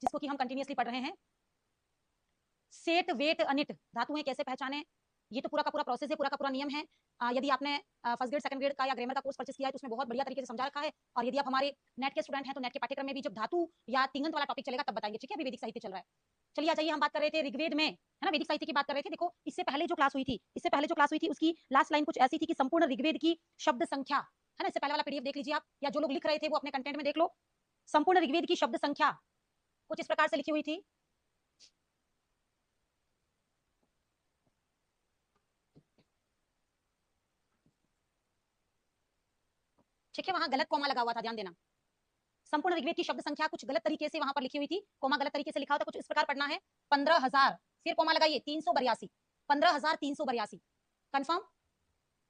जिसको कि हम कंटिन्यूअसली पढ़ रहे हैं। सेट वेट अनिट धातुएं कैसे पहचाने, ये तो पूरा का पूरा प्रोसेस है, पूरा का पूरा नियम है। यदि आपने फर्स्ट ग्रेड सेकंड ग्रेड का या ग्रामर का कोर्स परचेस किया है तो उसमें बहुत बढ़िया तरीके से समझा रखा है। और यदि आप हमारे नेट के स्टूडेंट हैं तो नेट के पाठ्यक्रम में भी जब धातु या तिंगंत वाला टॉपिक चलेगा तब बताएंगे, ठीक है। अभी वैदिक साहित्य चल रहा है। चलिए आ जाइए, हम बात कर रहे थे ऋग्वेद में, है ना, वैदिक साहित्य की बात कर रहे थे। देखो इससे पहले जो क्लास हुई थी, उसकी लास्ट लाइन कुछ ऐसी थी कि संपूर्ण ऋग्वेद की शब्द संख्या, है ना, इससे पहले वाला पीडीएफ देख लीजिए आप, या जो लोग लिख रहे थे वो अपने कंटेंट में देख लो। संपूर्ण ऋग्वेद की शब्द संख्या कुछ इस प्रकार से लिखी हुई थी। ठीक है, वहां गलत कॉमा लगा हुआ था, ध्यान देना। संपूर्ण ऋग्वेद की शब्द संख्या कुछ गलत तरीके से वहां पर लिखी हुई थी, कोमा गलत तरीके से लिखा होता, कुछ इस प्रकार पढ़ना है 15,000, फिर कोमा लगाइए 382, 15,382। कंफर्म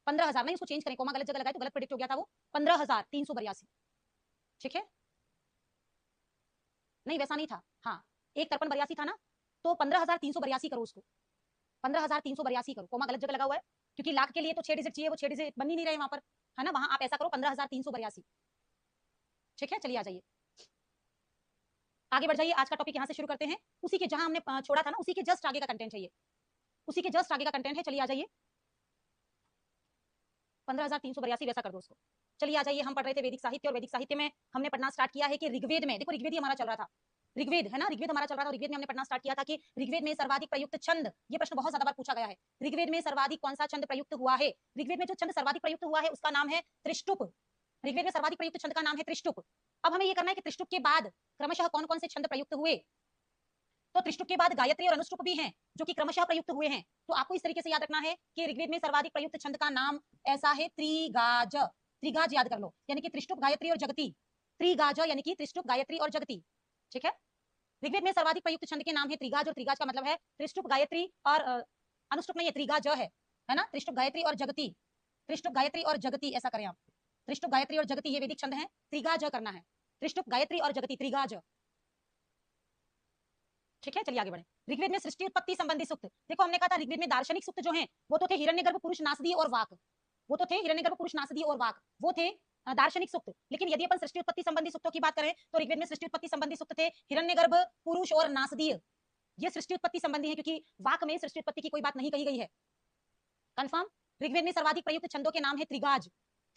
15,000 नहीं, उसको चेंज करें, कोमा गलत जगह लगाए तो गलत प्रेडिक्ट हो गया था वो, 15,382। ठीक है, नहीं वैसा नहीं था, हाँ 1 53 था ना, तो 15,382 करो उसको, 15,382 करो, कोमा गलत जगह लगा हुआ है क्योंकि लाख के लिए तो 6 डिजिट चाहिए, वो 6 डिजिट बन ही नहीं रहे वहां पर, है ना। वहां आप ऐसा करो 15,382। ठीक है, चलिए आ जाइए, आगे बढ़ जाइए। आज का टॉपिक यहां से शुरू करते हैं, उसी के जहां हमने छोड़ा था ना, उसी के जस्ट आगे का कंटेंट चाहिए, उसी के जस्ट आगे का कंटेंट है। चलिए आ जाइए, 15,382 वैसा कर दो उसको। चलिए आ जाइए, हम पढ़ रहे थे वैदिक साहित्य, और वैदिक साहित्य में हमने पढ़ना स्टार्ट किया है कि ऋग्वेद में, देखो ऋग्वेद ही हमारा चल रहा था, ऋग्वेद है ना, ऋग्वेद हमारा चल रहा था। ऋग्वेद में हमने पढ़ना स्टार्ट किया था कि ऋग्वेद में सर्वाधिक प्रयुक्त छंद, ये प्रश्न बहुत ज्यादा बार पूछा गया है, ऋग्वेद में सर्वाधिक कौन सा छंद प्रयुक्त हुआ है। ऋग्वेद में जो छंद सर्वाधिक प्रयुक्त हुआ है उसका नाम है त्रिष्टुप। ऋग्वेद में सर्वाधिक प्रयुक्त छंद का नाम है त्रिष्टुप। अब हमें ये करना है कि त्रिष्टुप के बाद क्रमशः कौन कौन से छंद प्रयुक्त हुए। तो त्रिष्टुप के बाद गायत्री और अनुष्टुप भी हैं जो कि क्रमशः प्रयुक्त हुए हैं। तो आपको इस तरीके से याद रखना है कि ऋग्वेद में सर्वाधिक प्रयुक्त छंद का नाम ऐसा है त्रिगाज। त्रिगाज याद कर लो, यानी कि त्रिष्टुप गायत्री और जगती। त्रिगाज यानी कि त्रिष्टुप गायत्री और जगती। ठीक है, ऋग्वेद में सर्वाधिक प्रयुक्त छंद के नाम है त्रिगाज, और त्रिगाज का मतलब है त्रिष्टुप गायत्री और अनुष्टुप नहीं है, त्रिगाज है ना, त्रिष्टुप गायत्री और जगती, त्रिष्टुप गायत्री और जगती, ऐसा करें आप, त्रिष्टुप गायत्री और जगती ये वैदिक छंद है, त्रिगाज करना है, त्रिष्टुप गायत्री और जगती, त्रिगाज। ठीक है, चलिए आगे बढ़े। ऋग्वेद में सृष्टि उत्पत्ति संबंधी सूक्त, देखो हमने कहा था ऋग्वेद में दार्शनिक सूक्त जो हैं वो तो थे हिरण्यगर्भ, पुरुष, नासदी और वाक, वो तो थे हिरण्यगर्भ, पुरुष, नासदी और वाक, वो थे दार्शनिक सूक्त। लेकिन यदि अपन सृष्टि उत्पत्ति संबंधी सूक्तों की बात करें तो ऋग्वेद में सृष्टि उत्पत्ति संबंधी सूक्त थे हिरण्यगर्भ, पुरुष और नासदीय, ये सृष्टि उत्पत्ति संबंधी है, क्योंकि वाक में सृष्टि उत्पत्ति की कोई बात नहीं कही गई है। कंफर्म। ऋग्वेद में सर्वाधिक प्रयुक्त छंदों के नाम है त्रिगाज,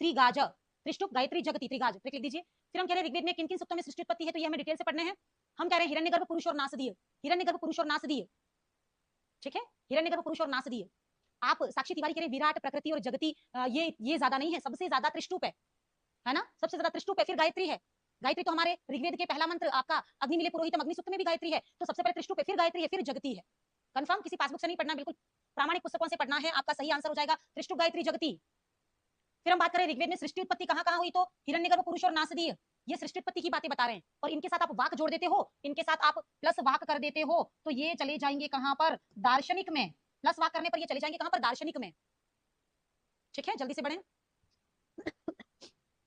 त्रिगाज, त्रिष्टुप गायत्री जगती, त्रिगाज, ट्रिक लिख दीजिए। फिर हम कह रहे हैं ऋग्वेद में किन किन सूक्तों में सृष्टि उत्पत्ति है, तो ये हमें डिटेल से पढ़ने हैं। हम कह रहे हैं हिरण्यगर्भ, पुरुष और नासदीय, हिरण्यगर्भ, पुरुष और नासदीय। ठीक है, हिरण्यगर्भ, पुरुष और नासदीय। आप साक्षी तिवारी कह रहे विराट, प्रकृति और जगती, ये ज्यादा नहीं है, सबसे ज्यादा त्रिष्टुप है ना, सबसे ज्यादा त्रिष्टुप है, फिर गायत्री है। गायत्री तो हमारे ऋग्वेद के पहला मंत्र आपका अग्नि मिले पुरोहितम, अग्नि सूक्त में भी गायत्री है, तो सबसे पहले त्रिष्टुप है, फिर गायत्री है, फिर जगती है। कंफर्म, किसी पासबुक से नहीं पढ़ना, बिल्कुल प्रामाणिक पुस्तकों से पढ़ना है, आपका सही आंसर हो जाएगा त्रिष्टुप गायत्री जगती। फिर हम बात करें ऋग्वेद में सृष्टि उत्पत्ति कहां कहां हुई, तो हिरण्यगर्भ, पुरुष और नासदीय, ये सृष्टि उत्पत्ति की बातें बता रहे हैं, और इनके साथ आप वाक जोड़ देते हो, इनके साथ आप प्लस वाक कर देते हो, तो ये चले जाएंगे कहां पर, दार्शनिक में। प्लस वाक करने पर ये चले जाएंगे कहां पर, दार्शनिक में। ठीक है, जल्दी से बढ़े।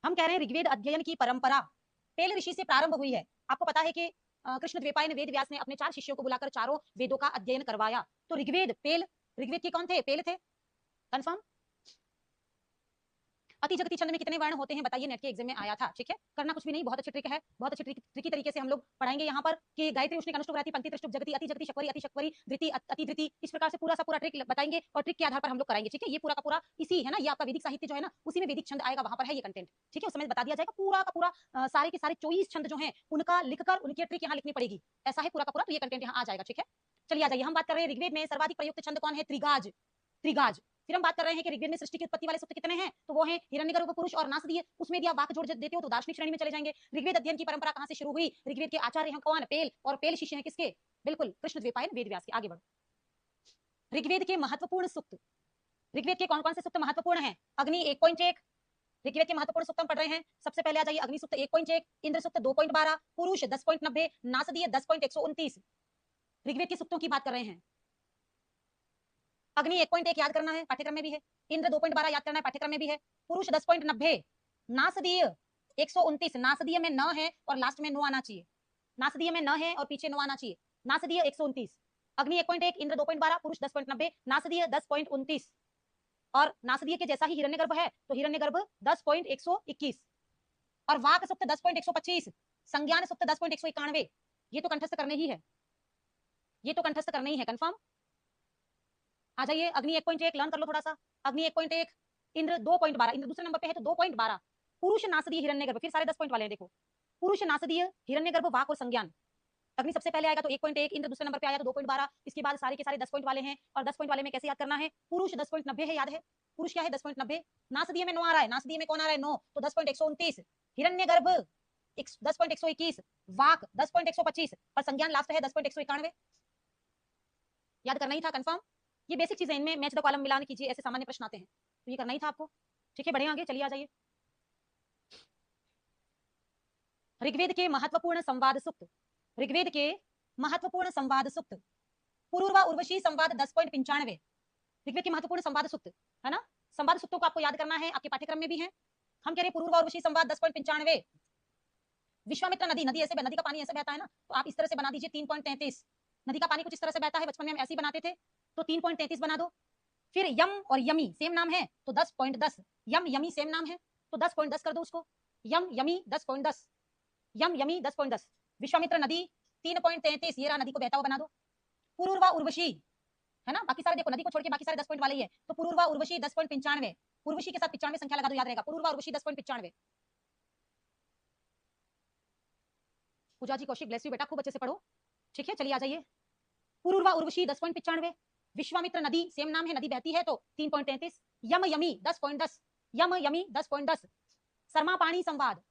हम कह रहे हैं ऋग्वेद अध्ययन की परंपरा पेल ऋषि से प्रारंभ हुई है। आपको पता है कि कृष्ण द्वैपायन वेद व्यास ने अपने 4 शिष्यों को बुलाकर चारों वेदों का अध्ययन करवाया, तो ऋग्वेद पेल, ऋग्वेद के कौन थे, पेल थे। कंफर्म। अति जगती छंद में कितने वर्ण होते हैं बताइए, नेट के एग्जाम में आया था। ठीक है, करना कुछ भी नहीं, बहुत अच्छी ट्रिक है, बहुत अच्छी ट्रिकी तरीके से हम लोग पढ़ाएंगे यहाँ पर कि गायत्री, उष्णिक, अनुष्टुप, रहती, पंक्ति, त्रिष्टुप, जगती, अति जगती, शकवरी, अति शकवरी, धृति, अति धृति, इस प्रकार से पूरा सा पूरा ट्रिक बताएंगे, और ट्रिक के आधार पर हम लोग कराएंगे। ठीक है, ये पूरा का पूरा इसी है ना, ये आपका वैदिक साहित्य जो है ना, उसी में वैदिक छंद आएगा, वहां पर है ये कंटेंट। ठीक है, उस समय बता दिया जाएगा पूरा का पूरा, सारे के सारे 24 छंद जो है उनका लिखकर उनकी ट्रिक यहाँ लिखनी पड़ेगी, ऐसा है पूरा का पूरा, तो ये कंटेंट यहाँ आ जाएगा। ठीक है, चलिए आ जाइए, हम बात कर रहे हैं ऋग्वेद में सर्वाधिक प्रयुक्त छंद कौन है, त्रिगाज, त्रिगाज। फिर हम बात कर रहे हैं कि ऋग्वेद में सृष्टि की उत्पत्ति वाले सूक्त कितने हैं, तो वो हैं हिरण्यगर्भ, पुरुष और नासदीय, उसमें यदि आप वाक जोड़ देते हो तो दार्शनिक श्रेणी में चले जाएंगे। ऋग्वेद अध्ययन की परंपरा कहां से शुरू हुई, ऋग्वेद के आचार्य हैं कौन, पेल, और पेल शिष्य हैं किसके, बिल्कुल कृष्ण द्वैपायन वेद व्यास के। आगे बढ़ो, ऋग्वेद के महत्वपूर्ण सूक्त, ऋग्वेद के कौन कौन से सूक्त महत्वपूर्ण हैं, अग्नि 1.1, ऋग्वेद के महत्वपूर्ण सूक्त हम पढ़ रहे हैं। सबसे पहले आ जाइए, अग्नि सूक्त 1.1, इंद्र सूक्त 2.12, पुरुष 10.90, नासदीय 10.129, ऋग्वेद के सूक्तों की बात कर रहे हैं। अग्नि 1.1 याद करना है, पाठ्यक्रम में भी है, इंद्र 2.12 याद करना है, पाठ्यक्रम में भी है, पुरुष 10.90, नासदीय 129, नासदीय में न है और लास्ट में नो आना चाहिए, नासदीय में न है और पीछे नो आना चाहिए, नासदीय 129, अग्नि 1.1, इंद्र 2.12, पुरुष 10.90, नासदीय 10.29, और नासदीय के जैसा ही हिरण्यगर्भ है तो हिरण्यगर्भ 10.121, और वाक सूक्त 10.125, संज्ञान सुक्त 10.191, ये तो कंठस्थ करने ही है, ये तो कंठस्थ करने ही है, कंफर्म। आ जाइए अग्नि 1.1 लर्न कर लो थोड़ा सा। अग्नि 1.1, इंद्र 2.12, इंद्र दूसरे नंबर पे है तो 2.12, पुरुष नासदीय हिरण्यगर्भ, फिर सारे 10 पॉइंट वाले हैं देखो, पुरुष नासदीय हिरण्यगर्भ वाक और संज्ञान। अग्नि सबसे पहले आएगा तो 1.1, इंद्र दूसरे नंबर पे आया तो 2.12, इसके बाद सारे के सारे 10 पॉइंट वाले हैं। और 10 पॉइंट वाले में कैसे याद करना है, पुरुष 10.90 है, याद है पुरुष क्या है 10.90, नासदीय में 9 आ रहा है, नासदीय में कौन आ रहा है 9, तो 10.129, हिरण्यगर्भ 10.121, वाक 10.125, और संज्ञान लास्ट है 10.191। याद करना ही था, कंफर्म। ये बेसिक चीजें, इनमें मैच द कॉलम मिलान कीजिए, ऐसे सामान्य प्रश्न आते हैं, तो ये करना ही था आपको। ठीक है, बढ़े आगे, चलिए आ जाइए। ऋग्वेद के महत्वपूर्ण संवाद सूक्त, ऋग्वेद के महत्वपूर्ण संवाद सूक्त, पुरूर्वा उर्वशी संवाद 10.95, ऋग्वेद के महत्वपूर्ण संवाद सूक्त है ना। संवाद सूक्तों को आपको याद करना है, आपके पाठ्यक्रम में भी है। हम कह रहे हैं पुरूर्वा उर्वशी संवाद 10.95, विश्वामित्र नदी, नदी ऐसे, नदी का पानी ऐसे बहता है ना, तो आप इस तरह से बना दीजिए 3.33, नदी का पानी कुछ इस तरह से बहता है, बचपन में हम ऐसे ही बनाते थे, तो 3.33 बना दो। फिर यम और यमी सेम नाम है तो 10.10, यम यमी सेम नाम है तो 10.10 कर दो उसको, यम यमी 10.10, यम यमी 10.10, विश्वामित्र नदी 3.33, ये रहा नदी को बहता हुआ बना दो। पुरूर्वा उर्वशी है ना, बाकी सारे देखो नदी को छोड़ के बाकी सारे 10 पॉइंट वाले ही है, तो पुरूर्वा उर्वशी 10.95, उर्वशी के साथ 95 संख्या लगा दो, याद रहेगा, पुरूर्वा उर्वशी 10.95। पूजा जी कौशिक ब्लेस यू बेटा, खूब अच्छे से पढ़ो, ठीक है, चलिए आ जाइए। पुरूर्वा उर्वशी 10.95, विश्वामित्र नदी सेम नाम है, नदी बहती है तो 3.33, यम यमी 10.10, यम यमी 10.10, शर्मा पाणी संवाद,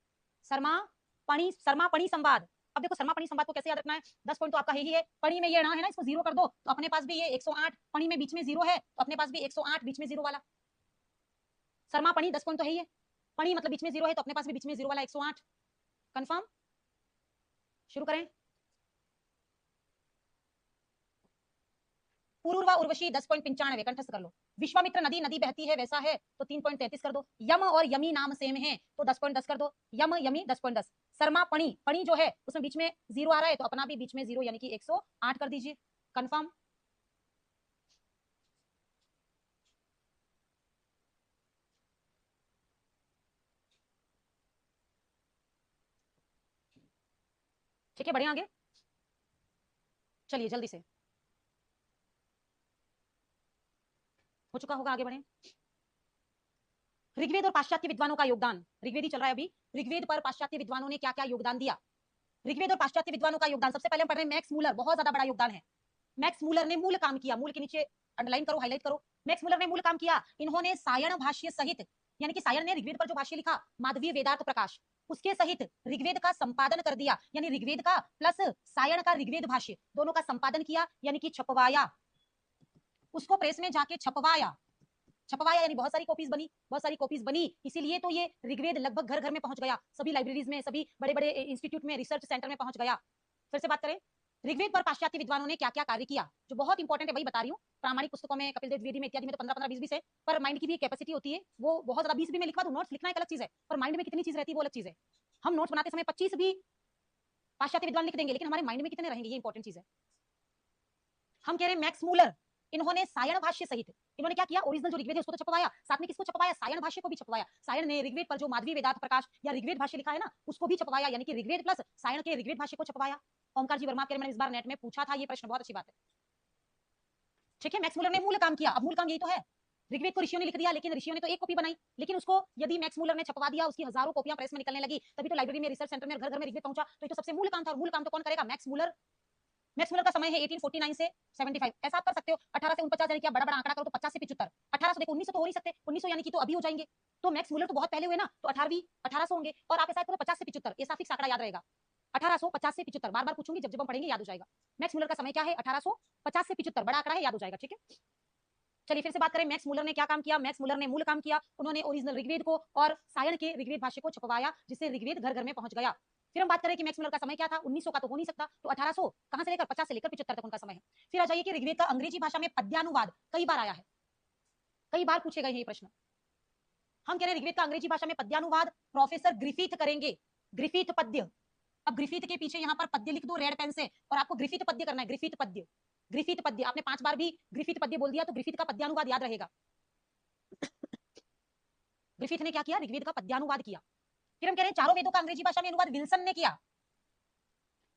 शर्मा पणी संवाद। अब देखो शर्मा पणी संवाद को कैसे याद रखना है, 10 पॉइंट तो आपका ही है, पणी में ये ना है ना, इसको 0 कर दो तो अपने पास भी ये 108, पणी में बीच में 0 है तो अपने पास भी 108 बीच में 0 वाला, शर्मा पणी 10 पॉइंट तो है ही है, पणी मतलब बीच में 0 है तो अपने पास भी बीच में 0 वाला 108, कंफर्म। शुरू करें। पुरूर्वा उर्वशी 10.95 कंठस्थ कर लो, विश्वामित्र नदी, नदी बहती है वैसा है तो 3.33 कर दो, यम और यमी नाम सेम है तो 10.10 कर दो, यम यमी 10.10, शर्मा पणी, पणी जो है उसमें बीच में 0 आ रहा है तो अपना भी बीच में 0 यानी कि 108 कर दीजिए, कंफर्म। ठीक है, बढ़िया आगे, चलिए जल्दी से, हो चुका होगा, आगे बढ़े। ऋग्वेद और पाश्चात्य विद्वानों का योगदान, ऋग्वेद ही चल रहा है अभी, ऋग्वेद पर पाश्चात्य विद्वानों ने क्या क्या योगदान दिया, ऋग्वेद और पाश्चात्य विद्वानों का योगदान, सबसे पहले हम पढ़ रहे हैं मैक्स मूलर, बहुत ज्यादा बड़ा योगदान है। मैक्स मूलर ने मूल काम किया, मूल के नीचे अंडरलाइन करो, हाईलाइट करो, मैक्स मूलर ने मूल काम किया, इन्होंने सायण भाष्य सहित, यानी कि सायण ने ऋग्वेद पर जो भाष्य लिखा, माधवीय वेदार्थ प्रकाश, उसके सहित ऋग्वेद का संपादन कर दिया, यानी ऋग्वेद का प्लस सायण का ऋग्वेद भाष्य दोनों का संपादन किया, यानी कि छपवाया, उसको प्रेस में जाके छपवाया, छपवाया यानी बहुत सारी कॉपीज बनी, बहुत सारी कॉपीज बनी, इसीलिए तो ये ऋग्वेद लगभग घर घर में पहुंच गया, सभी लाइब्रेरीज में, सभी बड़े बड़े इंस्टीट्यूट में, रिसर्च सेंटर में पहुंच गया। फिर से बात करें, ऋग्वेद पर पाश्चात्य विद्वानों ने क्या क्या कार्य किया, जो बहुत इंपॉर्टेंट है वही बता रही हूँ, प्रामाणिक पुस्तकों में, कपिल देव द्विवेदी में, इत्यादि में तो 15-15, 20-20 है, पर माइंड की भी कैपेसिटी होती है, वो बहुत ज्यादा, 20 भी मैं लिखवा दूं, नोट्स लिखना एक अलग चीज है, पर माइंड में कितनी चीज रहती है वो अलग चीज है। हम नोट्स बनाते समय 25 भी पाश्चात्य विद्वान लिख देंगे, लेकिन हमारे माइंड में कितने रहेंगे, ये इंपॉर्टेंट चीज है। हम कह रहे हैं मैक्स मूलर, इन्होंने सायण भाष्य सहित, इन्होंने क्या किया, ओरिजिनल जो ऋग्वेद है उसको तो छपवाया, साथ में किसको छपवाया, सायण भाष्य को भी छपवाया, सायण ने ऋग्वेद पर जो माधवी वेदांत प्रकाश या ऋग्वेद भाष्य लिखा है ना, उसको भी छपवाया, यानी कि ऋग्वेद प्लस सायण के ऋग्वेद भाष्य को छपवाया। ओमकार जी वर्मा, मैंने इस बार नेट में पूछा था ये प्रश्न, बहुत अच्छी बात है, ठीक है। मैक्स मूलर ने मूल काम किया, अब मूल काम यही तो है, ऋग्वेद को ऋषियों ने लिख दिया, लेकिन ऋषियों ने तो एक कॉपी बनाई, लेकिन उसको यदि मैक्स मूलर ने छपवा दिया, उसकी हजारों कॉपियां प्रेस में निकलने लगी, तभी तो लाइब्रेरी में, रिसर्च सेंटर में, घर घर में ऋग्वेद पहुंचा, तो ये तो सबसे मूल काम था, और मूल काम तो कौन करेगा, मैक्स मूलर। मैक्स मूलर का समय है 1849 से 75, ऐसा आप कर सकते हो, 18 से 49 यानी कि आप बड़ा बड़ा आंकड़ा करो तो 50 से 75, 1800 देखो 1900 तो हो नहीं सकते, 1900 यानी कि तो अभी हो जाएंगे, तो मैक्स मूलर तो बहुत पहले हुए ना, तो 18वीं 1800 होंगे, और आप ऐसा करो 50 से 75, ऐसा फिक्स आंकड़ा याद रहेगा, 1850 से 75, बार बार पूछूंगी, जब जब हम पढ़ेंगे याद हो जाएगा। मैक्स मूलर का समय क्या है, 1850 से 75, बड़ा आंकड़ा है, याद हो जाएगा, ठीक है। चलिए फिर से बात करें, मैक्स मूलर ने क्या काम किया, मैक्स मूलर ने मूल काम किया, उन्होंने ओरिजिनल ऋग्वेद को और सायण के ऋग्वेद भाष्य को छपवाया, जिससे ऋग्वेद घर घर में पहुंच गया। फिर हम बात करें कि मैक्स मूलर का समय क्या था, 1900 का तो हो नहीं सकता, तो 1800 कहां से लेकर 50 से लेकर 75 तक उनका समय है। फिर आ जाइए कि ऋग्वेद का अंग्रेजी भाषा में पद्यानुवाद कई बार आया है, कई बार पूछे गए ये प्रश्न। हम कह रहे हैं ऋग्वेद का अंग्रेजी भाषा में पद्यानुवाद प्रोफेसर ग्रिफिथ करेंगे, ग्रिफिथ पद्य। अब ग्रिफिथ के पीछे यहाँ पर पद्य लिख दो रेड पेन से, और आपको ग्रिफिथ पद्य करना है, ग्रिफिथ पद्य, ग्रिफिथ पद्य, आपने 5 बार भी ग्रिफिथ पद्य बोल दिया तो ग्रिफिथ का पद्यानुवाद याद रहेगा। ग्रिफिथ ने क्या किया, ऋग्वेद का पद्यानुवाद किया। फिर हम कह रहे हैं चारों वेदों का अंग्रेजी भाषा में अनुवाद विल्सन ने किया,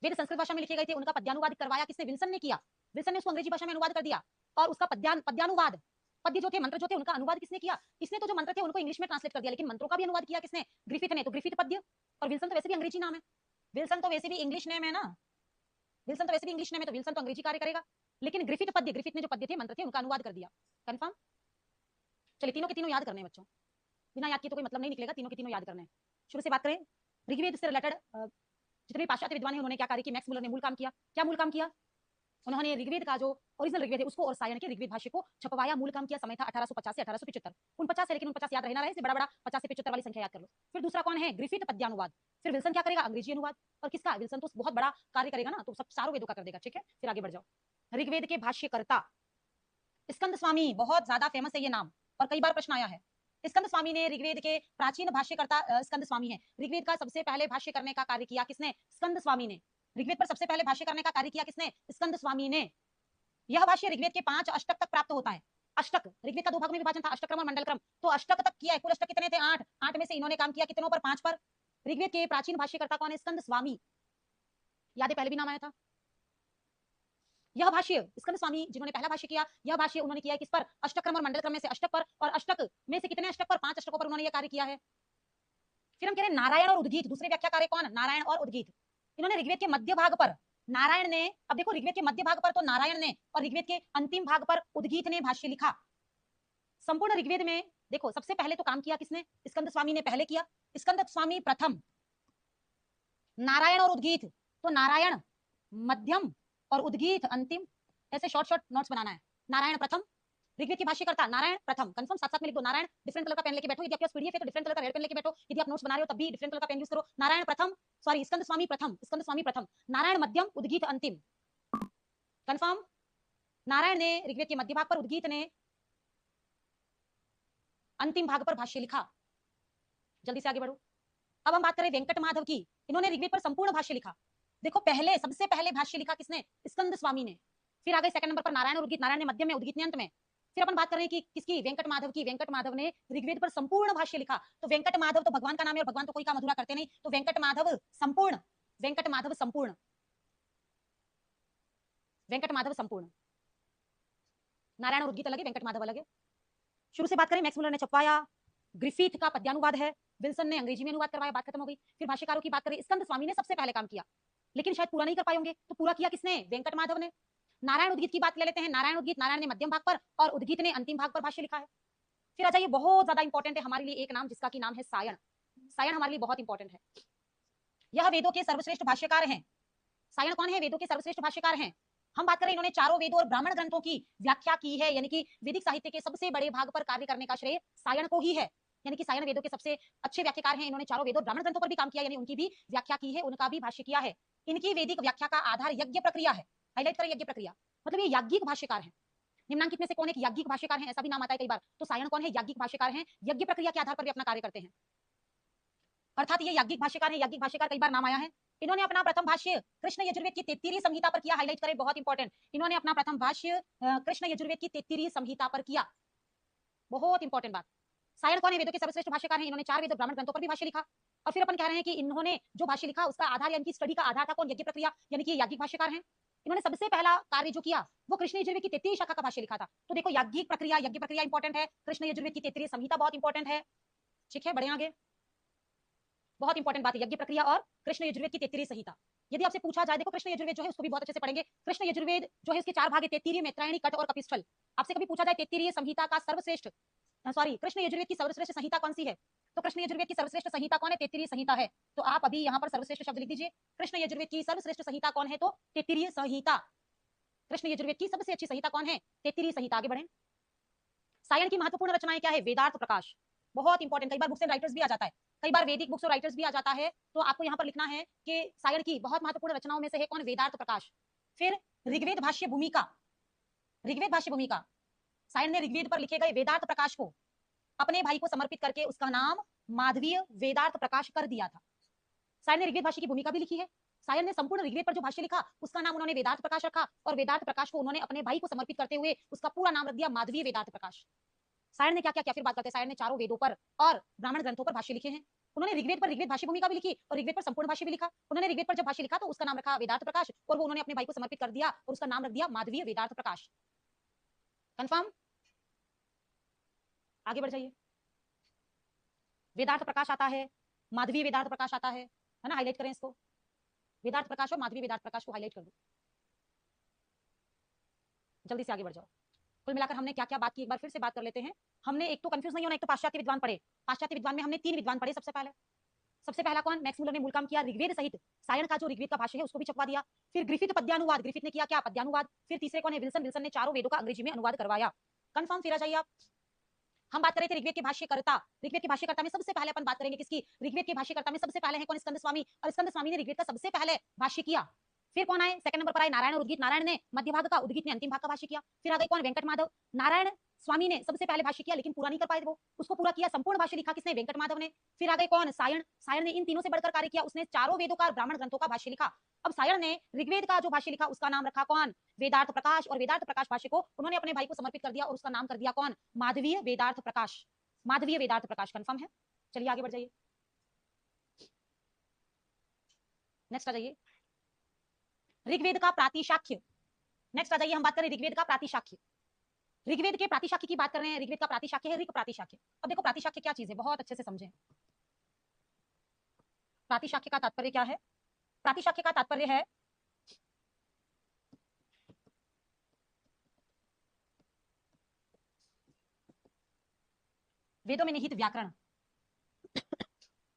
वेद संस्कृत भाषा में लिखे गए थे, उनका पद्यानुवाद करवाया किसने? विल्सन ने किया। विल्सन ने उसको अंग्रेजी भाषा में अनुवाद कर दिया और उसका पद्यानुवाद, पद्य जो थे, मंत्र जो थे, उनका अनुवाद किसने किया? इसने तो जो मंत्र थे उनको इंग्लिश में ट्रांसलेट कर दिया, लेकिन मंत्रों का भी अनुवाद किया किसने? ग्रिफिथ ने। तो ग्रिफिथ पद्य, और विल्सन तो वैसे भी अंग्रेजी नाम है, विल्सन तो वैसे भी इंग्लिश नेम है ना, विल्सन तो वैसे भी इंग्लिश नेम है, तो विल्सन तो अंग्रेजी कार्य करेगा, लेकिन ग्रिफिथ पद्य, ग्रिफिथ ने जो पद्य थे, मंत्र थे, उनका अनुवाद कर दिया। कंफर्म? चलिए तीनों के तीनों याद करने हैं बच्चों, बिना याद किए तो कोई मतलब नहीं निकलेगा, तीनों के तीनों याद करने हैं। शुरू से बात करें, ऋग्वेद से रिलेटेड जितने भी पाश्चात्य विद्वान हैं उन्होंने क्या कार्य किया? मैक्स मुलर ने मूल काम किया। क्या मूल काम किया? उन्होंने ऋग्वेद का जो ओरिजिनल ऋग्वेद है उसको और सायन के ऋग्वेद भाष्य को छपवाया। मूल काम किया। समय था 1850 से 1875। 49 है, लेकिन 49 याद रहना रहे, बड़ा बड़ा 50 से 75 वाली संख्या याद कर लो। फिर दूसरा कौन है? ग्रिफिथ पद्यानुवाद। फिर विल्सन क्या करेगा? अंग्रेजी अनुवाद। और किसका? विल्सन तो बहुत बड़ा कार्य करेगा ना, तो सब चारों वेदों का कर देगा। ठीक है, फिर आगे बढ़ जाओ। ऋग्वेद के भाष्यकर्ता स्कंद स्वामी, बहुत ज्यादा फेमस है ये नाम और कई बार प्रश्न आया है। स्कंद स्वामी ने ऋग्वेद के प्राचीन भाष्यकर्ता स्कंद स्वामी है। ऋग्वेद का सबसे पहले भाष्य करने का कार्य किया किसने? स्कंद स्वामी ने। ऋग्वेद पर सबसे पहले भाष्य करने का कार्य किया किसने? स्कंद स्वामी ने। यह भाष्य ऋग्वेद के 5 अष्टक तक प्राप्त होता है। अष्टक, ऋग्वेद का 2 भाग में विभाजन था, अष्टक्रम और मंडल क्रम, तो अष्टक तक किया है। कुल अष्टक कितने थे? 8। 8 में से इन्होंने काम किया कितनों पर? 5 पर। ऋग्वेद के प्राचीन भाष्यकर्ता कौन है? स्कंद स्वामी। याद है, पहले भी नाम आया था। यह भाष्य स्कंद स्वामी जिन्होंने पहला भाष्य किया, यह भाष्य उन्होंने किया किस पर? अष्टक्रम और मंडल क्रम में से अष्टक पर, और अष्टक में से कितने अष्टक पर? 5 अष्टकों पर उन्होंने यह कार्य किया है। फिर हम कह रहे हैं नारायण और उद्गीत, दूसरे व्याख्याकार कौन? नारायण और उद्गीत। इन्होंने ऋग्वेद के मध्य भाग पर नारायण ने, अब देखो ऋग्वेद के मध्य भाग पर तो नारायण ने, और ऋग्वेद के अंतिम भाग पर उद्गीत ने भाष्य लिखा। संपूर्ण ऋग्वेद में देखो सबसे पहले तो काम किया किसने? स्कंद स्वामी ने पहले किया। स्कंद स्वामी प्रथम, नारायण और उद्गीत, तो नारायण मध्यम और उद्गीत अंतिम। ऐसे शॉर्ट शॉर्ट नोट्स बनाना है। नारायण प्रथम, ऋग्वेद की भाष्यकर्ता नारायण प्रथम। कंफर्म? साथ साथ में लिख दो। नारायण डिफरेंट कलर का पेन लेके बैठो, यदि आपके पास पीडीएफ है तो डिफरेंट कलर का रेड पेन लेके बैठो, यदि आप नोट्स बना रहे हो तब भी डिफरेंट कलर का पेन यूज करो। नारायण प्रथम, सॉरी स्कंद स्वामी प्रथम, स्कंद स्वामी प्रथम, नारायण मध्यम, उद्गीत अंतिम। कंफर्म? नारायण ने ऋग्वेद के मध्य भाग पर, उद्गीत ने अंतिम भाग पर भाष्य लिखा। जल्दी से आगे बढ़ो। अब हम बात करें वेंकट माधव की। इन्होंने ऋग्वेद पर संपूर्ण भाष्य लिखा। देखो पहले, सबसे पहले भाष्य लिखा किसने? स्कंद स्वामी ने। फिर आगे सेकंड नंबर पर नारायण और उद्गीत, नारायण ने मध्य में, उद्गीत ने अंत में। फिर अपन बात करें कि किसकी? वेंकट माधव की। वेंकट माधव ने ऋग्वेद पर संपूर्ण भाष्य लिखा। तो वेंकट माधव तो भगवान का नाम है, और भगवान तो कोई काम अधूरा करते नहीं, तो वेंकट माधव संपूर्ण, वेंकट माधव संपूर्ण, वेंकट माधव संपूर्ण। नारायण और उद्गीत अलग है, वेंकट माधव अलग है। शुरू से बात करें, मैक्स मुलर ने छपवाया। ग्रिफिथ का पद्यानुवाद है, विल्सन ने अंग्रेजी में अनुवाद करवाया, बात खत्म हो गई। फिर भाष्यकारों की बात करें, स्कंद स्वामी ने सबसे पहले काम किया, लेकिन शायद पूरा नहीं कर पाए होंगे, तो पूरा किया किसने? वेंकट माधव ने। नारायण उद्गीत की बात ले लेते हैं। नारायण उद्गीत, नारायण ने मध्यम भाग पर और उद्गीत ने अंतिम भाग पर भाष्य लिखा है। फिर आ जाइए, बहुत ज्यादा इंपॉर्टेंट है हमारे लिए एक नाम, जिसका की नाम है सायण। सायण हमारे लिए बहुत इंपॉर्टेंट है। यह वेदों के सर्वश्रेष्ठ भाष्यकार हैं। सायण कौन है? वेदों के सर्वश्रेष्ठ भाष्यकार हैं। हम बात करें, इन्होंने चारों वेदों और ब्राह्मण ग्रंथों की व्याख्या की है, यानी कि वैदिक साहित्य के सबसे बड़े भाग पर कार्य करने का श्रेय सायण को ही है। यानी कि सायण वेदों के सबसे अच्छे व्याख्याकार हैं। इन्होंने चारों वेदों ब्राह्मण ग्रंथों पर भी काम किया, यानी उनकी भी व्याख्या की है, उनका भी भाष्य किया है। इनकी वैदिक व्याख्या का आधार यज्ञ प्रक्रिया है। हाईलाइट करें, यज्ञ प्रक्रिया, मतलब ये याज्ञिक भाष्यकार है। निम्नांकित में से कौन एक याज्ञिक भाष्यकार है? ऐसा भी नाम आता है कई बार। तो सायण कौन है? याज्ञिक भाष्यकार हैं, यज्ञ प्रक्रिया के आधार पर भी अपना कार्य करते हैं, अर्थात ये याज्ञिक भाष्यकार है। याज्ञिक भाष्यकार कई बार नाम आया है। इन्होंने अपना प्रथम भाष्य कृष्ण यजुर्वेद की 33वीं संहिता पर किया। हाईलाइट करें, बहुत इंपॉर्टेंट। इन्होंने अपना प्रथम भाष्य कृष्ण यजुर्वेद की 33वीं संहिता पर किया, बहुत इंपॉर्टेंट बात। सायण कौन है? वेदों के सर्वश्रेष्ठ भाष्यकार हैं। इन्होंने 4 वेद ब्राह्मण ग्रंथों पर भी भाष्य लिखा। और फिर अपन कह रहे हैं कि इन्होंने जो भाष्य लिखा उसका आधार, यानी कि स्टडी का आधार था कौन? यज्ञ प्रक्रिया, यानी कि याज्ञिक भाष्यकार हैं। इन्होंने सबसे पहला कार्य जो किया वो कृष्ण यजुर्वेद की 33वीं शाखा का भाष्य लिखा था। तो देखो, याज्ञिक प्रक्रिया, यज्ञ प्रक्रिया इंपॉर्टेंट है, कृष्ण यजुर्वेद की 33वीं संहिता बहुत इंपॉर्टेंट है। ठीक है, बढ़े आगे। बहुत इंपॉर्टेंट बात है, यज्ञ प्रक्रिया और कृष्ण यजुर्वेद की 33वीं संहिता। यदि आपसे पूछा जाए, देखो कृष्ण यजुर्वेद जो है उसको भी बहुत अच्छे से पढ़ेंगे। कृष्ण यजुर्वेद जो है उसके 4 भाग है, 33वीं, मैत्रायणी, कट और कपिस्थल। आपसे कभी पूछा जाए 33वीं संहिता का सर्वश्रेष्ठ, सॉरी कृष्ण यजुर्वेद की सर्वश्रेष्ठ संहिता कौन सी है, तो कृष्ण यजुर्वेद की सर्वश्रेष्ठ संहिता कौन है? 33वीं संहिता है। तो आप अभी यहाँ पर सर्वश्रेष्ठ शब्द लिख दीजिए। कृष्ण यजुर्वेद की सर्वश्रेष्ठ संहिता कौन है? तो 33वीं संहिता। कृष्ण यजुर्वेद की सबसे अच्छी संहिता कौन है? 33वीं संहिता। आगे बढ़े। सायण की महत्वपूर्ण रचनाएं क्या है? वेदार्थ प्रकाश, बहुत इंपॉर्टेंट। कई बार बुक्स एंड राइटर्स भी आ जाता है, कई बार वैदिक बुक्स और राइटर्स भी आ जाता है, तो आपको यहाँ पर लिखना है कि सायण की बहुत महत्वपूर्ण रचनाओं में से है कौन? वेदार्थ प्रकाश। फिर ऋग्वेद भाष्य भूमिका, ऋग्वेद भाष्य भूमिका, सायण ने ऋग्वेद पर लिखे गए वेदार्थ प्रकाश को अपने भाई को समर्पित करके उसका नाम माधवीय वेदार्थ प्रकाश कर दिया था। सायण ने ऋग्वेद भाष्य की भूमिका भी लिखी है। सायण ने संपूर्ण ऋग्वेद पर जो भाष्य लिखा उसका नाम उन्होंने वेदार्थ प्रकाश रखा, और वेदार्थ प्रकाश को उन्होंने अपने भाई को समर्पित करते हुए उसका पूरा नाम रख दिया माधवीय वेदार्थ प्रकाश। सायण ने क्या क्या किया? फिर बात करते हैं। सायण ने चारों वेदों पर और ब्राह्मण ग्रंथों पर भाष्य लिखे हैं। उन्होंने ऋग्वेद पर ऋग्वेद भाषी भूमिका भी लिखी और ऋग्वेद पर संपूर्ण भाष्य भी लिखा। उन्होंने ऋग्वेद पर जब भाष्य लिखा तो उसका नाम रखा वेदार्थ प्रकाश और वो उन्होंने अपने भाई को समर्पित कर दिया और उसका नाम रख दिया माधवीय वेदार्थ प्रकाश। कंफर्म? आगे बढ़ जाइए। वेदार्थ प्रकाश आता है, माधवीय वेदार्थ प्रकाश आता है ना, हाईलाइट करें इसको, वेदार्थ प्रकाश और माधवीय वेदार्थ प्रकाश को हाईलाइट कर दो। जल्दी से आगे बढ़ जाओ। कुल मिलाकर हमने क्या क्या बात की, एक बार फिर से बात कर लेते हैं। हमने एक तो कंफ्यूज नहीं होना, एक तो पाश्चात्य विद्वान पढ़े। पाश्चात्य विद्वान में हमने 3 विद्वान पढ़े। सबसे पहला कौन? मैक्स मूलर ने मूल काम किया, ऋग्वेद सहित सायण का जो ऋग्वेद का भाष्य है उसको भी छपवा दिया। फिर ग्रिफिथ पद्यानुवाद, ग्रिफिथ ने किया क्या? पद्यानुवाद। फिर तीसरे कौन है? विल्सन, विल्सन ने चारों वेदों का अंग्रेजी में अनुवाद करवाया। कंफर्म? फिर आ जाइए आप। हम बात कर रहे थे ऋग्वेद के भाष्यकर्ता। ऋग्वेद के भाष्यकर्ता में सबसे पहले अपन बात करेंगे किसकी? ऋग्वेद के भाष्यकर्ता में सबसे पहले है कौन? स्कंद स्वामी। और स्कंद स्वामी ने ऋग्वेद का सबसे पहले भाष्य किया। फिर कौन आए? सेकंड नंबर पर आए नारायण और उद्गीत। नारायण ने मध्य भाग का, उद्गीत ने अंतिम भाग का भाष्य किया। फिर आ गए कौन? वेंकट माधव। नारायण स्वामी ने सबसे पहले भाष्य किया लेकिन पूरा नहीं कर पाए वो, उसको पूरा किया, संपूर्ण भाष्य लिखा किसने? वेंकट माधव ने। फिर आ गए कौन? सायण। सायण ने इन तीनों से बढ़कर कार्य किया, उसने चारों वेदों का, ब्राह्मण ग्रंथों का भाष्य लिखा। अब सायण ने ऋग्वेद का जो भाष्य लिखा उसका नाम रखा कौन? वेदार्थ प्रकाश। और वेदार्थ प्रकाश भाष्य को उन्होंने अपने भाई को समर्पित कर दिया और उसका नाम कर दिया कौन? माधवीय वेदार्थ प्रकाश। माधवीय वेदार्थ प्रकाश। कंफर्म है? चलिए आगे बढ़ जाइए, नेक्स्ट आ जाइए। ऋग्वेद का प्रातिशाख्य। नेक्स्ट आ जाइए, हम बात करें ऋग्वेद का प्रातिशाख्य। ऋग्वेद के प्रातिशाख्य की बात कर रहे हैं। ऋग्वेद का प्रातिशाख्य है ऋग प्रातिशाख्य। अब देखो प्रातिशाख्य क्या चीज है, बहुत अच्छे से समझें। प्रातिशाख्य का तात्पर्य क्या है? प्रातिशाख्य का तात्पर्य है वेदों में निहित व्याकरण।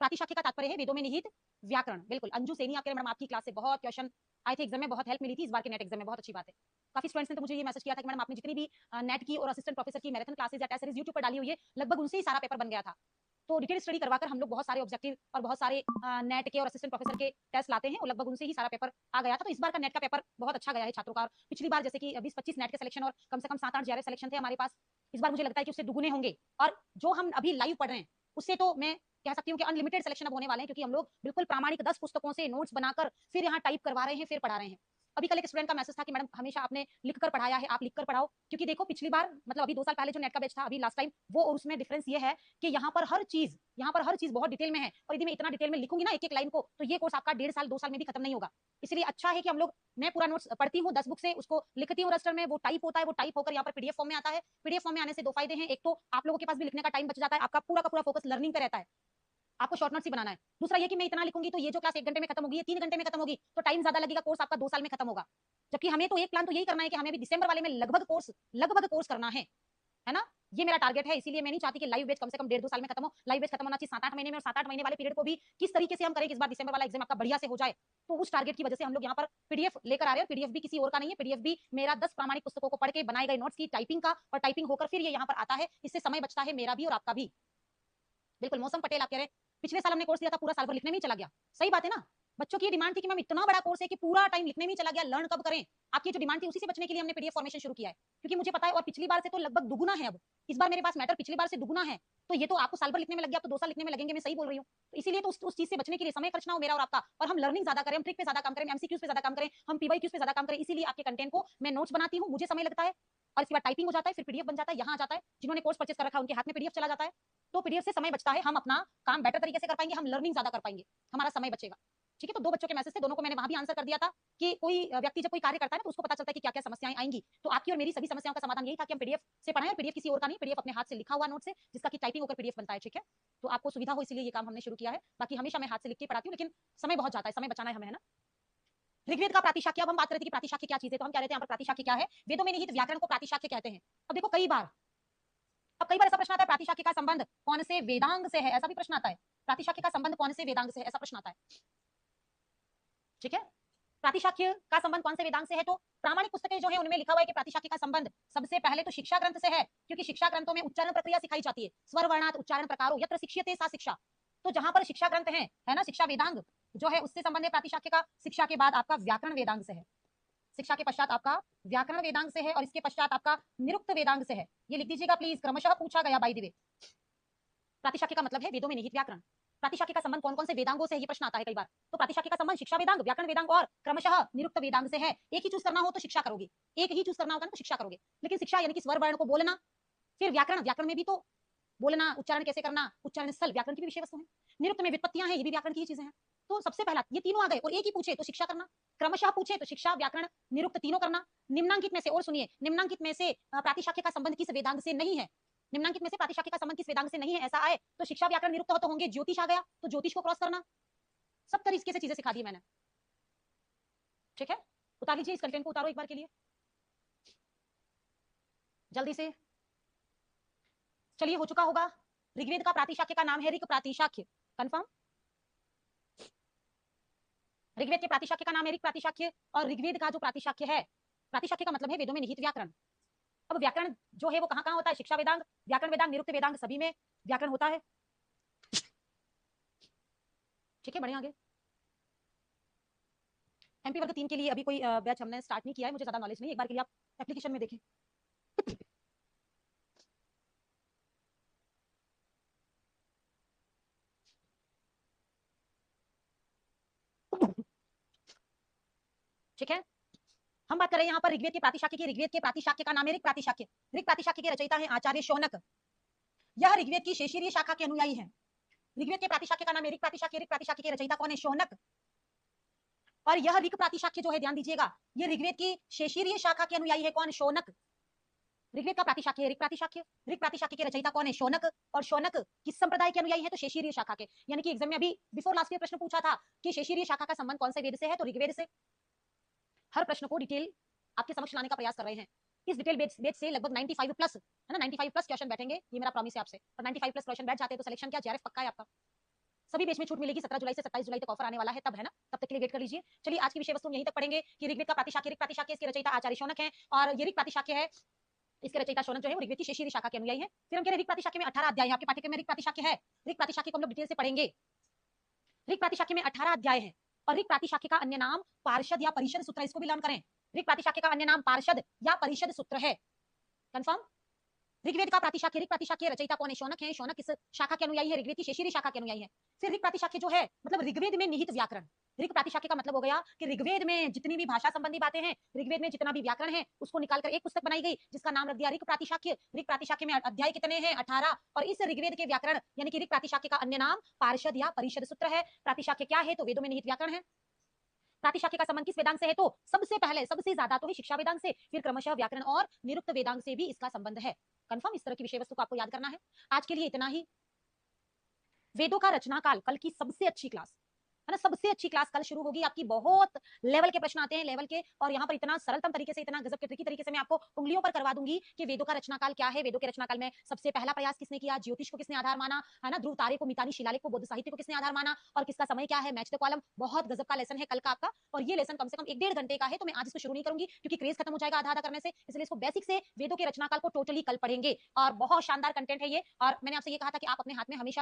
प्रातिशाख्य का तात्पर्य है वेदों में निहित व्याकरण। बिल्कुल, अंजू सेनी आपके मैडम, आपकी क्लास से बहुत क्वेश्चन आए थे एग्जाम में, बहुत हेल्प मिली थी इस बार के नेट एग्जाम में, बहुत अच्छी बात है। काफी स्टूडेंट्स ने तो मुझे ये मैसेज किया था कि मैडम आपने जितनी भी नेट की और असिस्टेंट प्रोफेसर की मैराथन क्लासेस या टेस्ट सीरीज यूट्यूब पर डाली हुई है, लगभग उनसे ही सारा पेपर बन गया था। तो डिटेल स्टडी करवाकर हम लोग बहुत सारे ऑब्जेक्टिव और बहुत सारे नेट के और असिस्टेंट प्रोफेसर के टेस्ट लाते हैं और लगभग उनसे ही सारा पेपर आ गया था। तो इस बार का नेट का पेपर बहुत अच्छा गया है छात्रों का। पिछली बार जैसे कि 20-25 नेट के सिलेक्शन और कम से कम 7-8 जीआरएफ सिलेक्शन थे हमारे पास, इस बार मुझे लगता है कि उससे दुगुने होंगे। और जो हम अभी लाइव पढ़ रहे हैं उससे तो मैं कह सकती हूँ कि अनलिमिटेड सिलेक्शन अब होने वाले हैं, क्योंकि हम लोग बिल्कुल प्रामाणिक 10 पुस्तकों से नोट्स बनाकर फिर यहाँ टाइप करवा रहे हैं, फिर पढ़ा रहे हैं। अभी कल एक स्टूडेंट का मैसेज था कि मैडम हमेशा आपने लिखकर पढ़ाया है, आप लिखकर पढ़ाओ। क्योंकि देखो पिछली बार मतलब अभी 2 साल पहले जो नेट का बैच था, अभी लास्ट टाइम वो, और उसमें डिफरेंस ये है कि यहाँ पर हर चीज बहुत डिटेल में है। और यदि मैं इतना डिटेल में लिखूंगी ना एक एक लाइन को, तो ये कोर्स आपका 1.5 साल 2 साल में भी खत्म नहीं होगा। इसलिए अच्छा है कि हम लोग, मैं पूरा नोट्स पढ़ती हूँ 10 बुक से, उसको लिखती हूँ रजिस्टर में, वो टाइप होता है, वो टाइप होकर यहाँ पर पीडीएफ फॉर्म में आता है। पीडीएफ फॉर्म में आने से 2 फायदे हैं, एक तो आप लोगों के पास भी लिखने का टाइम बच जाता है, आपका पूरा का पूरा फोकस लर्निंग पे रहता है, आपको शॉर्ट नोट्स ही बनाना है। दूसरा ये कि मैं इतना लिखूंगी तो ये जो क्लास 1 घंटे में खत्म होगी, ये 3 घंटे में खत्म होगी, तो टाइम ज्यादा लगेगा, कोर्स आपका 2 साल में खत्म होगा। जबकि हमें तो एक प्लान तो यही करना है कि हमें भी दिसंबर वाले में लगभग कोर्स करना है ना। ये मेरा टारगेट है, इसीलिए मैं नहीं चाहती कि लाइव बैच कम से कम 1.5-2 साल में खत्म हो। लाइव बैच खत्म होना चाहिए 7-8 महीने में, और 7-8 महीने वाले पीरियड को भी किस तरीके से हम करें कि इस बार दिसंबर वाला एग्जाम आपका बढ़िया से हो जाए। तो उस टारगेट की वजह से हम लोग यहाँ पर पीडीएफ लेकर आ रहे हैं। पीडीएफ भी किसी और का नहीं है, पीडीएफ भी मेरा 10 प्रामाणिक पुस्तकों को पढ़ के बनाए गए नोट्स की टाइपिंग का, और टाइपिंग होकर फिर ये यहाँ पर आता है। इससे समय बचता है मेरा भी और आपका भी। बिल्कुल, मौसम पटेल आप कह रहे हैं पिछले साल हमने कोर्स दिया था, पूरा साल भर लिखने में ही चला गया। सही बात है ना। बच्चों की ये डिमांड थी कि मैम इतना बड़ा कोर्स है कि पूरा टाइम लिखने में ही चला गया, लर्न कब करें। आपकी जो डिमांड थी उसी से बचने के लिए हमने पीडीएफ फॉर्मेशन शुरू किया है, क्योंकि मुझे पता है और पिछली बार से तो लगभग दुगुना है। अब इस बार मेरे पास मैटर पिछली बार से दुगुना है, तो ये तो आपको साल भर लिखने में लग गया, तो 2 साल लिखने में लगेंगे, मैं सही बोल रही हूँ। तो इसीलिए तो उस चीज से बचने के लिए समय खर्च ना हो मेरा और आपका, और हम लर्निंग ज्यादा करें, हम ट्रिक पे ज्यादा काम करें, एमसीक्यूज पे ज्यादा काम करें, हम पीवाईक्यूज पे ज्यादा काम करें। इसीलिए आपके कंटेंट को मैं नोट्स बनाती हूँ, मुझे समय लगता है, और इसके बाद टाइपिंग हो जाता है, फिर पीडीएफ बन जाता है, यहाँ आ जाता है। जिन्होंने कोर्स परचेस कर रखा है उनके हाथ में पीडीएफ चला जाता है, तो पीडीएफ से समय बचता है, हम अपना काम बेटर तरीके से कर पाएंगे, हम लर्निंग ज्यादा कर पाएंगे, हमारा समय बचेगा। ठीक है, तो 2 बच्चों के मैसेज थे, दोनों को मैंने वहां भी आंसर कर दिया था कि कोई व्यक्ति जब कोई कार्य करता है ना तो उसको पता चलता है कि क्या क्या समस्याएं आएंगी। तो आपकी और मेरी सभी समस्याओं का समाधान यही था कि हम पीडीएफ से पढ़ाएं, और पीडीएफ किसी और का नहीं, पीडीएफ अपने हाथ से लिखा हुआ नोट से, जिसका की टाइपिंग होकर पीडीएफ बनता है। ठीक है, तो आपको सुविधा हो इसलिए ये काम हमने शुरू किया है। बाकी हमेशा मैं हाथ से लिख के पढ़ाती हूँ, लेकिन समय बहुत जाता है, समय बचाना है हमें, है ना। ऋग्वेद का प्रातिशाख्य, अब हम बात कर रहे थे कि प्रातिशाख्य क्या चीज है, तो हम कह रहे थे यहाँ पर प्रातिशाख्य क्या है, वेदों में निहित व्याकरण को प्रातिशाख्य कहते हैं। अब देखो कई बार ऐसा प्रश्न आता है, प्रातिशाख्य का संबंध कौन से वेदांग से है, ऐसा भी प्रश्न आता है। प्रातिशाख्य का संबंध कौन से वेदांग से है, ऐसा प्रश्न आता है। ठीक है, प्रातिशाख्य का संबंध कौन से वेदांग से है, तो प्रामाणिक पुस्तकें जो है उनमें लिखा हुआ है कि प्रातिशाख्य का संबंध सबसे पहले तो शिक्षा ग्रंथ से है, क्योंकि शिक्षा ग्रंथों में उच्चारण प्रक्रिया सिखाई जाती है, स्वर वर्णात उच्चारण प्रकारो यत्र शिक्ष्यते सा शिक्षा। तो जहां पर शिक्षा ग्रंथ है ना, शिक्षा वेदांग जो है उससे संबंध है प्रातिशाख्य का। शिक्षा के बाद आपका व्याकरण वेदांग से है, शिक्षा के पश्चात आपका व्याकरण वेदांग से है, और इसके पश्चात आपका निरुक्त वेदांग से है। ये लिख दीजिएगा प्लीज, क्रमशः पूछा गया बाय द वे। प्रातिशाख्य का मतलब है वेदों में निहित व्याकरण। प्रातिशाख्य का संबंध कौन कौन से वेदांगों से, ये प्रश्न आता है कई बार। तो प्रातिशाख्य का संबंध शिक्षा वेदांग, व्याकरण वेदांग और क्रमशः निरुक्त वेदांग से है। एक ही चूज करना हो तो शिक्षा करोगे, एक ही चूज करना होगा ना तो शिक्षा करोगे। लेकिन शिक्षा यानी कि स्वर वर्ण को बोलना, फिर व्याकरण, व्याकरण में भी तो बोलना, उच्चारण कैसे करना, उच्चारण स्थल व्याकरण की भी विषय वस्तु है। निरुक्त में व्युत्पत्तियां हैं, ये भी व्याकरण की ही चीजें हैं। तो सबसे पहला ये तीनों आ गए और एक ही पूछे तो शिक्षा करना, क्रमशः पूछे तो शिक्षा व्याकरण निरुक्त तीनों करना। निम्नांकित में से, और सुनिए, निम्नांकित में से प्रातिशाख्य का संबंध किस वेदांग से नहीं है, निम्नांकित में से प्रातिशाख्य का संबंध किस वेदांग से नहीं है, ऐसा आए तो शिक्षा व्याकरण निरुक्त हो तो होंगे। ज्योतिष आ गया तो ज्योतिष को क्रॉस करना। सब तरीके से चीजें सिखा दी मैंने, ठीक है। उतार लीजिए इस कंटेंट को, उतारो एक बार के लिए जल्दी से। चलिए, हो चुका होगा। ऋग्वेद का प्रातिशाख्य का नाम है ऋक प्रातिशाख्य, कंफर्म। ऋग्वेद के प्रातिशाख्य का नाम है ऋक प्रातिशाख्य, और ऋग्वेद का जो प्रातिशाख्य है, प्रातिशाख्य का मतलब है वेदों में निहित व्याकरण। अब व्याकरण जो है वो कहां कहां होता है, शिक्षा वेदांग, व्याकरण वेदांग, निरुक्त वेदांग, सभी में व्याकरण होता है, ठीक है। बढ़िया, आगे। एमपी वर्ग 3 के लिए अभी कोई बैच हमने स्टार्ट नहीं किया है, मुझे ज्यादा नॉलेज नहीं, एक बार के लिए आप एप्लीकेशन में देखें। ठीक है, हम बात करें यहाँ पर ऋग्वेद के प्रातिशाख्य की। ऋग्वेद के प्रातिशाख्य का नाम है ऋक प्रातिशाख्य। ऋक प्रातिशाख्य के रचयिता है आचार्य शौनक। यह ऋग्वेद की शेषीय शाखा के अनुयायी है। ऋग्वेद के प्रातिशाख्य का नाम है ऋक प्रातिशाख्य। ऋक प्रातिशाख्य के रचयिता कौन है, शौनक। और यह ऋक प्रातिशाख्य जो है, ध्यान दीजिएगा, ये ऋग्वेद की शेषीय शाखा के अनुयायी है, कौन, शौनक। ऋग्वेद का प्रातिशाख्य ऋक प्रातिशाख्य, ऋक प्रातिशाख्य के रचयिता कौन है, शौनक। और शौनक किस संप्रदाय के अनुयायी है, तो शेषीय शाखा के। यानी कि एग्जाम में अभी बिफोर लास्ट ईयर प्रश्न पूछा था कि शेषीय शाखा का संबंध कौन से वेद से है, तो ऋग्वेद से। हर प्रश्न को डिटेल आपके समक्ष लाने का प्रयास कर रहे हैं। इस डिटेल बेच से लगभग 95 प्लस है ना, 95 प्लस क्वेश्चन बैठेंगे, ये मेरा प्रॉमिस है आपसे। और 95 प्लस क्वेश्चन बैठ जाते हैं तो सिलेक्शन क्या, जेआरएफ पक्का है आपका। सभी बेच में छूट मिलेगी, 17 जुलाई से 27 जुलाई तक ऑफर आने वाला है, तब है ना, तब तक के लिए वेट कर लीजिए। चलिए, आज की विषय वस्तु यहीं तक पढ़ेंगे कि ऋग्वेद का प्रातिशाख्य, ऋक प्रातिशाख्य, इसके रचयिता आचार्य शौनक है, और ये ऋक प्रातिशाख्य है, इसके रचयिता शौनक जो है वो ऋग्वेद की शेषीय शाखा के अनुयायी है। फिर हम कह रहे हैं ऋक प्रातिशाख्य में 18 अध्याय है, आपके पाठ्यक्रम में ऋक प्रातिशाख्य है। ऋक प्रातिशाख्य को हम लोग डिटेल से पढ़ेंगे। ऋक प्रातिशाख्य में 18 अध्याय है, और ऋक प्रातिशाख्य का अन्य नाम पार्षद या परिषद सूत्र, इसको भी लर्न करें। ऋक प्रातिशाख्य का अन्य नाम पार्षद या परिषद सूत्र है, कंफर्म। ऋग्वेद का प्रातिशाख्य, ऋक प्रातिशाख्य रचयिता कौन है, शौनक है। शौनक किस शाखा के अनुयायी है, ऋग्वेद की शेषीय शाखा के अनुयायी है। फिर ऋक प्रातिशाख्य जो है मतलब ऋग्वेद में निहित व्याकरण। ऋक प्रातिशाख्य का मतलब हो गया कि ऋग्वेद में जितनी भी भाषा संबंधी बातें हैं, ऋग्वेद में जितना भी व्याकरण है, उसको निकालकर एक पुस्तक बनाई गई जिसका नाम रख दिया ऋक प्रातिशाख्य। ऋक प्रातिशाख्य में अध्याय कितने हैं, 18। और इस ऋग्वेद के व्याकरण यानी कि ऋक प्रातिशाख्य का अन्य नाम पार्षद या परिषद सूत्र है। प्रातिशाख्य क्या है, तो वेदों में निहित व्याकरण है। प्रातिशाख्य का संबंध किस वेदांग से है, तो सबसे पहले सबसे ज्यादा तो है शिक्षा वेदांग से, फिर क्रमशः व्याकरण और निरुक्त वेदांग से भी इसका संबंध है, कंफर्म। इस तरह की विषय वस्तु को आपको याद करना है। आज के लिए इतना ही। वेदों का रचना काल, कल की सबसे अच्छी क्लास है ना, सबसे अच्छी क्लास कल शुरू होगी आपकी। बहुत लेवल के प्रश्न आते हैं, लेवल के, और यहाँ पर इतना सरलतम तरीके से, इतना गजब के ट्रिकी तरीके से मैं आपको उंगलियों पर करवा दूंगी कि वेदों का रचनाकाल क्या है। वेदों के रचनाकाल में सबसे पहला प्रयास किसने किया, ज्योतिष को किसने आधार माना, है ना, ध्रुव तारे को, मितानी शिलालेख को, बौद्ध साहित्य को किसने आधार माना, और किसका समय क्या है, मैच द कॉलम। बहुत गजब का लेसन है कल का आपका, और ये लेसन कम से कम 1-1.5 घंटे का है, तो मैं आज इसको शुरू नहीं करूंगी क्योंकि क्रेज खत्म हो जाएगा आधा आधा करने से, इसलिए इसको बेसिक से वेदों के रचनाकाल को टोटली कल पढ़ेंगे, और बहुत शानदार कंटेंट है ये। और मैंने आपसे ये कहा था कि आप अपने हाथ में हमेशा